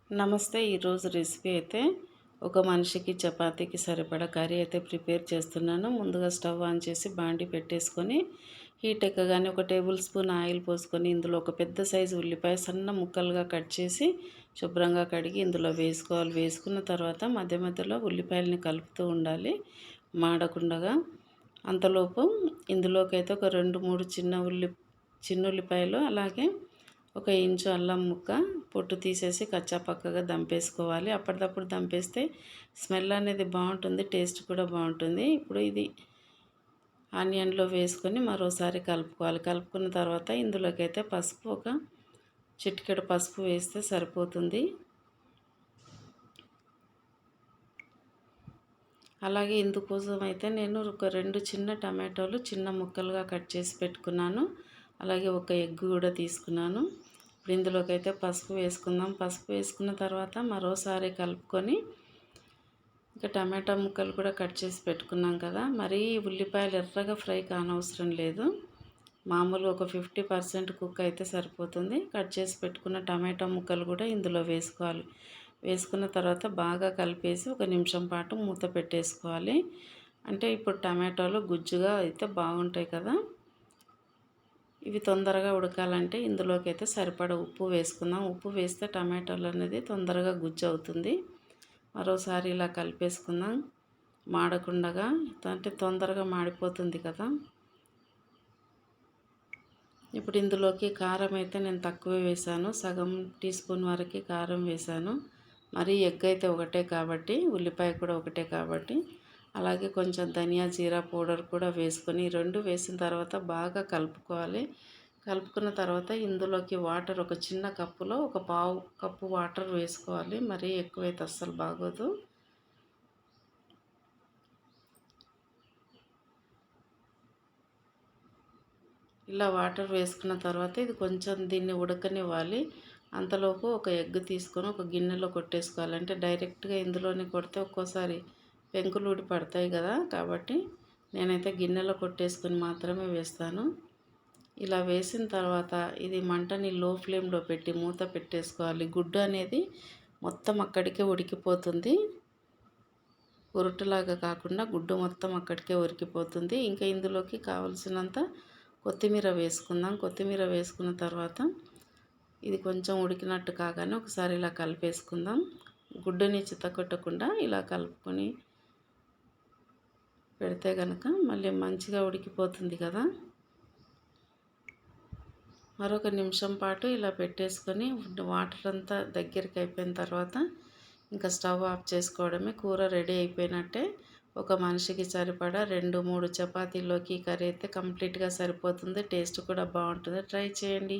నమస్తే. ఈరోజు రెసిపీ అయితే ఒక మనిషికి చపాతీకి సరిపడా కర్రీ అయితే ప్రిపేర్ చేస్తున్నాను. ముందుగా స్టవ్ ఆన్ చేసి బాండీ పెట్టేసుకొని హీట్ ఎక్కగానే ఒక టేబుల్ స్పూన్ ఆయిల్ పోసుకొని ఇందులో ఒక పెద్ద సైజు ఉల్లిపాయ సన్న ముక్కలుగా కట్ చేసి శుభ్రంగా కడిగి ఇందులో వేసుకోవాలి. వేసుకున్న తర్వాత మధ్య మధ్యలో ఉల్లిపాయలని కలుపుతూ ఉండాలి మాడకుండగా. అంతలోపు ఇందులోకైతే ఒక 2, 3 చిన్నుల్లిపాయలు, అలాగే ఒక ఇంచు అల్లం ముక్క పొట్టు తీసేసి కచ్చా పక్కగా దంపేసుకోవాలి. అప్పటిదప్పుడు దంపేస్తే స్మెల్ అనేది బాగుంటుంది, టేస్ట్ కూడా బాగుంటుంది. ఇప్పుడు ఇది ఆనియన్లో వేసుకొని మరోసారి కలుపుకోవాలి. కలుపుకున్న తర్వాత ఇందులోకైతే పసుపు, ఒక చిటికెడు పసుపు వేస్తే సరిపోతుంది. అలాగే ఇందుకోసం అయితే నేను ఒక 2 చిన్న టమాటోలు చిన్న ముక్కలుగా కట్ చేసి పెట్టుకున్నాను. అలాగే ఒక ఎగ్ కూడా తీసుకున్నాను. ఇప్పుడు ఇందులోకైతే పసుపు వేసుకుందాం. పసుపు వేసుకున్న తర్వాత మరోసారి కలుపుకొని ఇంకా టమాటా ముక్కలు కూడా కట్ చేసి పెట్టుకున్నాం కదా. మరీ ఉల్లిపాయలు ఎర్రగా ఫ్రై కానవసరం లేదు, మామూలు ఒక 50% కుక్ అయితే సరిపోతుంది. కట్ చేసి పెట్టుకున్న టమాటా ముక్కలు కూడా ఇందులో వేసుకోవాలి. వేసుకున్న తర్వాత బాగా కలిపేసి ఒక నిమిషం పాటు మూత పెట్టేసుకోవాలి. అంటే ఇప్పుడు టమాటోలు గుజ్జుగా అయితే బాగుంటాయి కదా. ఇవి తొందరగా ఉడకాలంటే ఇందులోకి అయితే సరిపడా ఉప్పు వేసుకుందాం. ఉప్పు వేస్తే టమాటోలు అనేది తొందరగా గుజ్జు అవుతుంది. మరోసారి ఇలా కలిపేసుకుందాం మాడకుండగా, అంటే తొందరగా మాడిపోతుంది కదా. ఇప్పుడు ఇందులోకి కారం అయితే నేను తక్కువే వేశాను, సగం టీ స్పూన్ వరకు కారం వేశాను. మరి ఎగ్ అయితే ఒకటే కాబట్టి, ఉల్లిపాయ కూడా ఒకటే కాబట్టి, అలాగే కొంచెం ధనియా జీరా పౌడర్ కూడా వేసుకొని రెండు వేసిన తర్వాత బాగా కలుపుకోవాలి. కలుపుకున్న తర్వాత ఇందులోకి వాటర్ ఒక చిన్న కప్పులో ఒక పావు కప్పు వాటర్ వేసుకోవాలి. మరీ ఎక్కువైతే అస్సలు బాగోదు. ఇలా వాటర్ వేసుకున్న తర్వాత ఇది కొంచెం దీన్ని ఉడకనివ్వాలి. అంతలోపు ఒక ఎగ్ తీసుకొని ఒక గిన్నెలో కొట్టేసుకోవాలి. అంటే డైరెక్ట్గా ఇందులోనే కొడితే ఒక్కోసారి పెంకులు ఊడి పడతాయి కదా, కాబట్టి నేనైతే గిన్నెలో కొట్టేసుకొని మాత్రమే వేస్తాను. ఇలా వేసిన తర్వాత ఇది మంటని లో ఫ్లేమ్లో పెట్టి మూత పెట్టేసుకోవాలి. గుడ్డు అనేది మొత్తం అక్కడికే ఉడికిపోతుంది, ఉరుటులాగా కాకుండా గుడ్డు మొత్తం అక్కడికే ఉడికిపోతుంది. ఇంకా ఇందులోకి కావలసినంత కొత్తిమీర వేసుకుందాం. కొత్తిమీర వేసుకున్న తర్వాత ఇది కొంచెం ఉడికినట్టు కాగానే ఒకసారి ఇలా కలిపేసుకుందాం. గుడ్డుని చితకొట్టకుండా ఇలా కలుపుకొని పెడితే కనుక మళ్ళీ మంచిగా ఉడికిపోతుంది కదా. మరొక నిమిషం పాటు ఇలా పెట్టేసుకొని వాటర్ అంతా దగ్గరికి అయిపోయిన తర్వాత ఇంకా స్టవ్ ఆఫ్ చేసుకోవడమే. కూర రెడీ అయిపోయినట్టే. ఒక మనిషికి సరిపడా 2, 3 చపాతీల్లోకి కర్రీ అయితే కంప్లీట్గా సరిపోతుంది. టేస్ట్ కూడా బాగుంటుంది. ట్రై చేయండి.